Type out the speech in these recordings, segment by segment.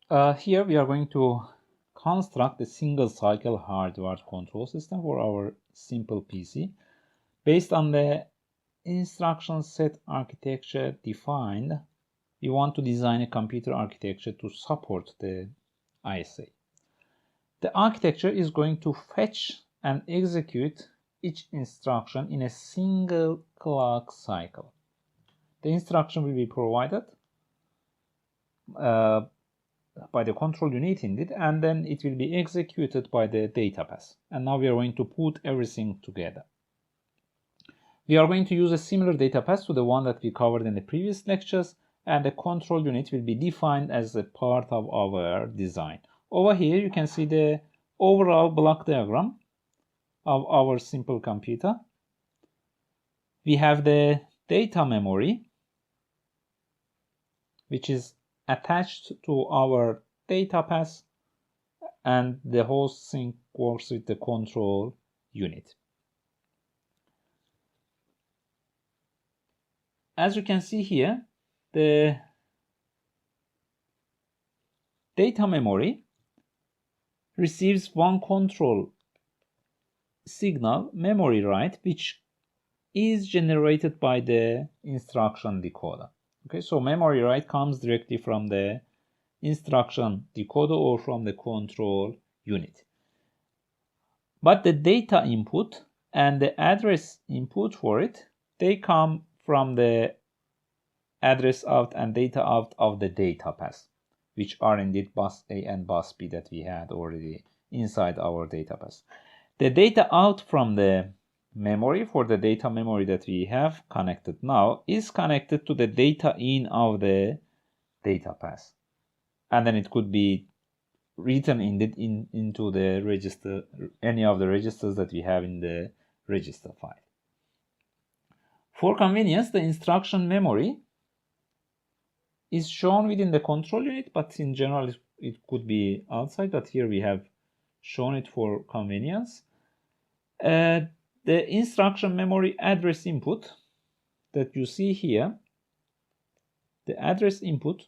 Here we are going to construct a single cycle hardware control system for our simple PC. Based on the instruction set architecture defined, we want to design a computer architecture to support the ISA. The architecture is going to fetch and execute each instruction in a single clock cycle. The instruction will be provided by the control unit indeed, and then it will be executed by the data path. And now we are going to put everything together. We are going to use a similar data path to the one that we covered in the previous lectures, and the control unit will be defined as a part of our design. Over here you can see the overall block diagram of our simple computer. We have the data memory, which is attached to our data path, and the whole thing works with the control unit. As you can see here, the data memory receives one control signal, memory write, which is generated by the instruction decoder. Okay, so memory write comes directly from the instruction decoder or from the control unit. But the data input and the address input for it, they come from the address out and data out of the data path, which are indeed bus A and bus B that we had already inside our data path. The data out from the memory, for the data memory that we have connected now, is connected to the data in of the data path, and then it could be written into the register, any of the registers that we have in the register file. For convenience, the instruction memory is shown within the control unit, but in general it could be outside, but here we have shown it for convenience. The instruction memory address input that you see here, the address input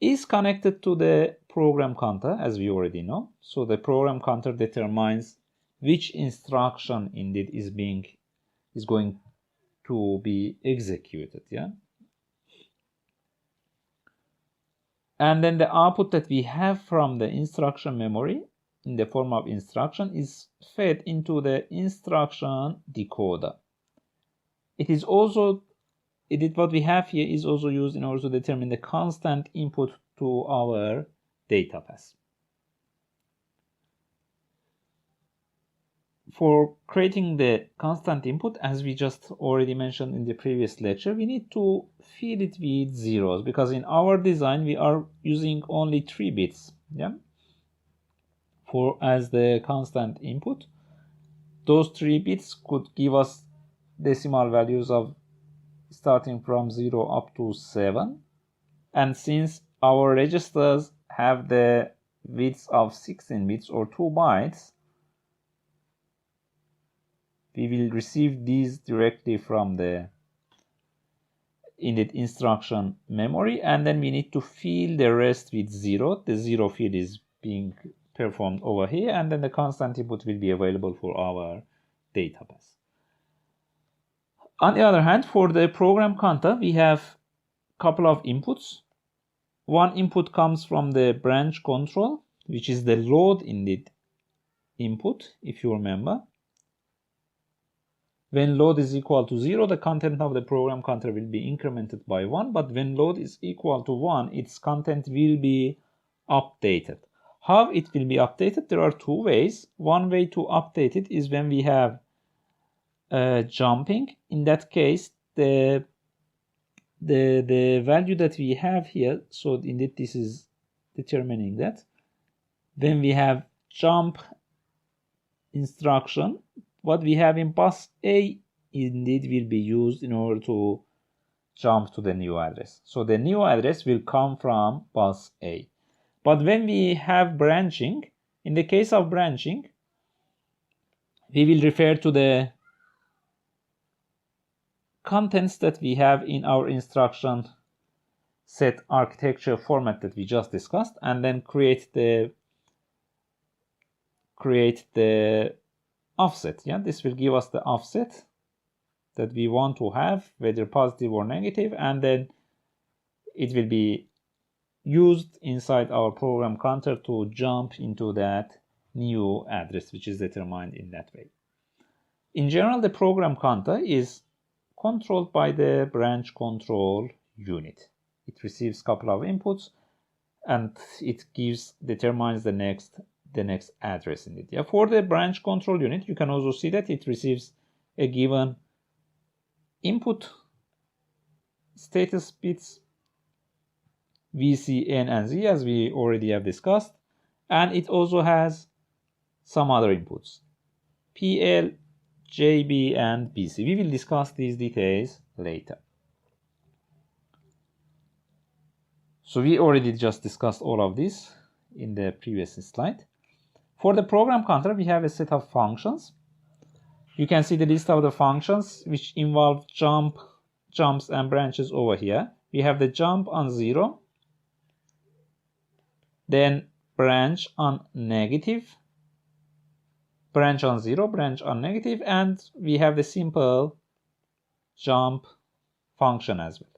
is connected to the program counter, as we already know. So the program counter determines which instruction indeed is going to be executed, yeah. And then the output that we have from the instruction memory in the form of instruction is fed into the instruction decoder. What we have here is also used in order to determine the constant input to our data path. For creating the constant input, as we just already mentioned in the previous lecture, we need to feed it with zeros, because in our design we are using only 3 bits, yeah, as the constant input. Those 3 bits could give us decimal values of starting from 0 up to 7, and since our registers have the width of 16 bits or 2 bytes, we will receive these directly from the init instruction memory, and then we need to fill the rest with 0. The 0 field is being performed over here, and then the constant input will be available for our data path. On the other hand, for the program counter, we have a couple of inputs. One input comes from the branch control, which is the load indeed input, if you remember. When load is equal to 0, the content of the program counter will be incremented by 1, but when load is equal to 1, its content will be updated. How it will be updated? There are 2 ways. One way to update it is when we have jumping. In that case, the value that we have here, so indeed this is determining that when we have jump instruction, what we have in bus A indeed will be used in order to jump to the new address. So the new address will come from bus A. But when we have branching, in the case of branching, we will refer to the contents that we have in our instruction set architecture format that we just discussed, and then create the offset. Yeah, this will give us the offset that we want to have, whether positive or negative, and then it will be used inside our program counter to jump into that new address, which is determined in that way. In general, the program counter is controlled by the branch control unit. It receives a couple of inputs and it determines the next address in it. Yeah, for the branch control unit, you can also see that it receives a given input status bits V, C, N, and Z, as we already have discussed, and it also has some other inputs, PL, JB, and BC. We will discuss these details later. So we already just discussed all of this in the previous slide. For the program counter, we have a set of functions. You can see the list of the functions which involve jumps, and branches over here. We have the jump on 0, then branch on negative, branch on 0, branch on negative, and we have the simple jump function as well.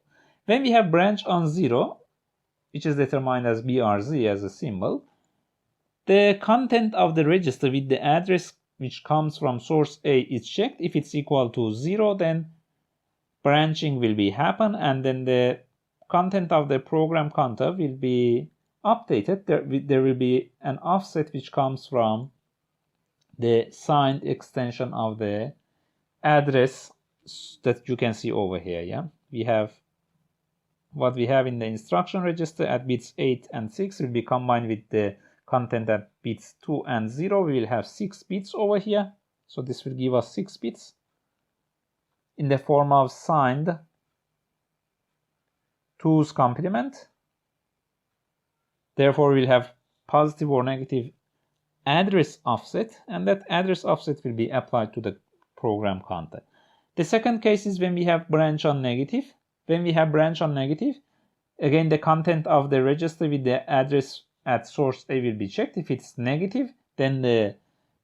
When we have branch on 0, which is determined as BRZ as a symbol, the content of the register with the address which comes from source A is checked. If it's equal to 0, then branching will be happen, and then the content of the program counter will be updated. There will be an offset which comes from the signed extension of the address that you can see over here. Yeah, we have what we have in the instruction register at bits 8 and 6 will be combined with the content at bits 2 and 0. We will have 6 bits over here, so this will give us 6 bits in the form of signed 2's complement. Therefore, we'll have positive or negative address offset, and that address offset will be applied to the program counter. The second case is when we have branch on negative. When we have branch on negative, again the content of the register with the address at source A will be checked. If it's negative, then the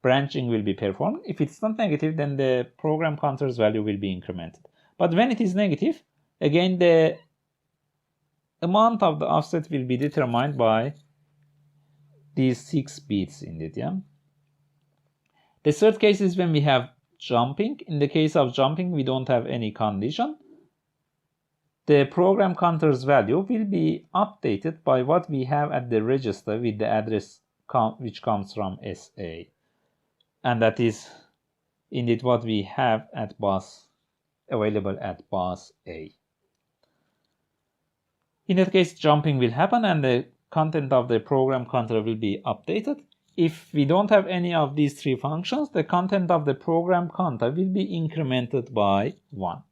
branching will be performed. If it's not negative, then the program counter's value will be incremented. But when it is negative, again the amount of the offset will be determined by these 6 bits in it. Yeah. The third case is when we have jumping. In the case of jumping, we don't have any condition. The program counter's value will be updated by what we have at the register with the address which comes from SA. And that is indeed what we have at bus, available at bus A. In that case, jumping will happen and the content of the program counter will be updated. If we don't have any of these 3 functions, the content of the program counter will be incremented by 1.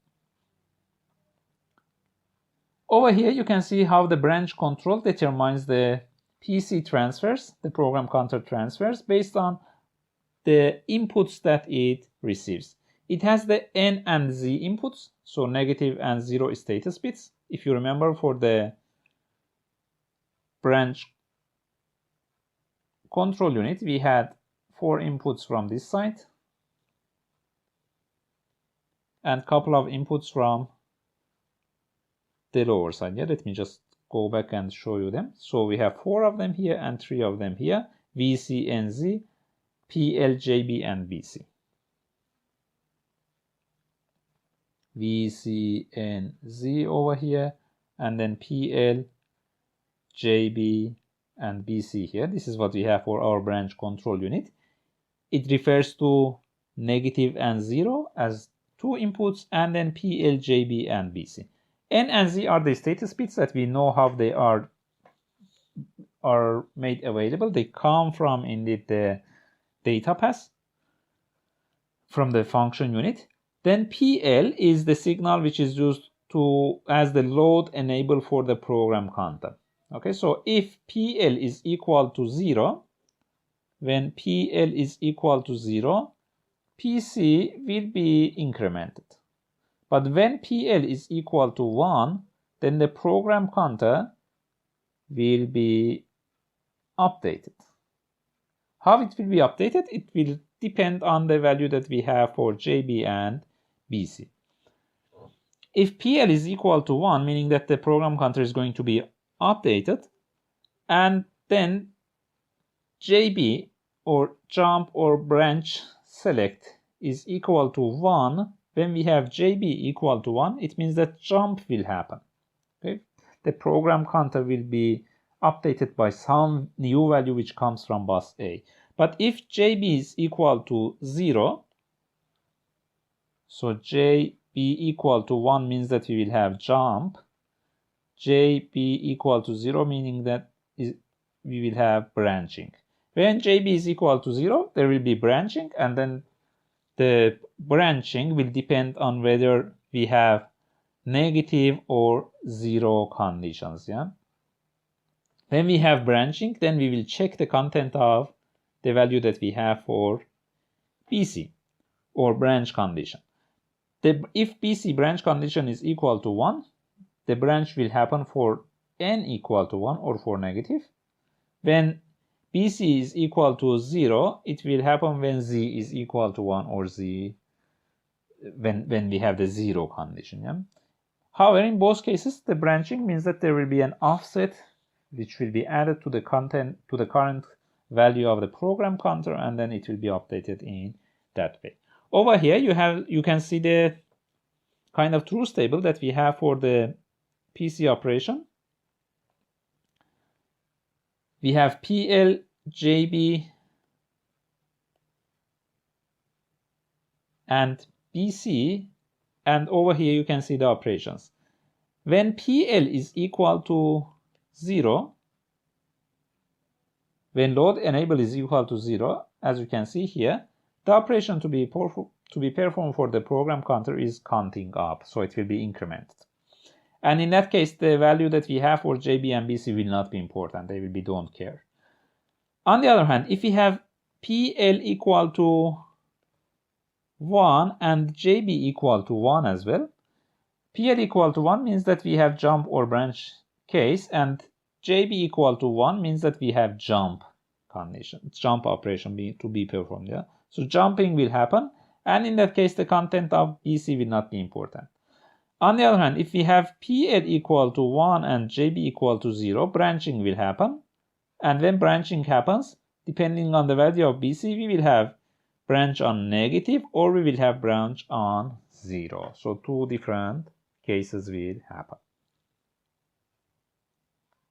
Over here, you can see how the branch control determines the PC transfers, the program counter transfers, based on the inputs that it receives. It has the N and Z inputs, so negative and 0 status bits. If you remember, for the branch control unit, we had 4 inputs from this side and a couple of inputs from the lower side. Yeah, let me just go back and show you them. So we have 4 of them here and 3 of them here, V, C, N, Z, P, L, J, B, and B, C. V, C, N, Z over here, and then P, L, J, B, and B, C here. This is what we have for our branch control unit. It refers to negative and 0 as 2 inputs, and then P, L, J, B, and B, C. N and Z are the status bits that we know how they are made available. They come from indeed the data path from the function unit. Then PL is the signal which is used as the load enable for the program counter. Okay, so if PL is equal to 0, when PL is equal to 0, PC will be incremented. But when PL is equal to 1, then the program counter will be updated. How it will be updated? It will depend on the value that we have for JB and BC. If PL is equal to 1, meaning that the program counter is going to be updated, and then JB or jump or branch select is equal to 1, when we have JB equal to 1, it means that jump will happen. Okay? The program counter will be updated by some new value which comes from bus A. But if JB is equal to 0, so JB equal to 1 means that we will have jump. JB equal to 0 meaning that we will have branching. When JB is equal to 0, there will be branching, and then the branching will depend on whether we have negative or 0 conditions. Yeah. When we have branching, then we will check the content of the value that we have for BC or branch condition. If BC branch condition is equal to 1, the branch will happen for n equal to 1 or for negative. When BC is equal to 0, it will happen when Z is equal to 1 or Z when we have the 0 condition. Yeah? However, in both cases, the branching means that there will be an offset which will be added to the content, to the current value of the program counter, and then it will be updated in that way. Over here, you can see the kind of truth table that we have for the PC operation. We have PL, JB, and BC, and over here you can see the operations. When PL is equal to 0, when load enable is equal to 0, as you can see here, the operation to be performed for the program counter is counting up, so it will be incremented. And in that case, the value that we have for JB and BC will not be important. They will be don't care. On the other hand, if we have PL equal to 1 and JB equal to 1 as well, PL equal to 1 means that we have jump or branch case, and JB equal to 1 means that we have jump condition, jump operation to be performed. Yeah? So jumping will happen, and in that case, the content of BC will not be important. On the other hand, if we have PL equal to 1 and JB equal to 0, branching will happen. And when branching happens, depending on the value of BC, we will have branch on negative or we will have branch on 0. So two different cases will happen.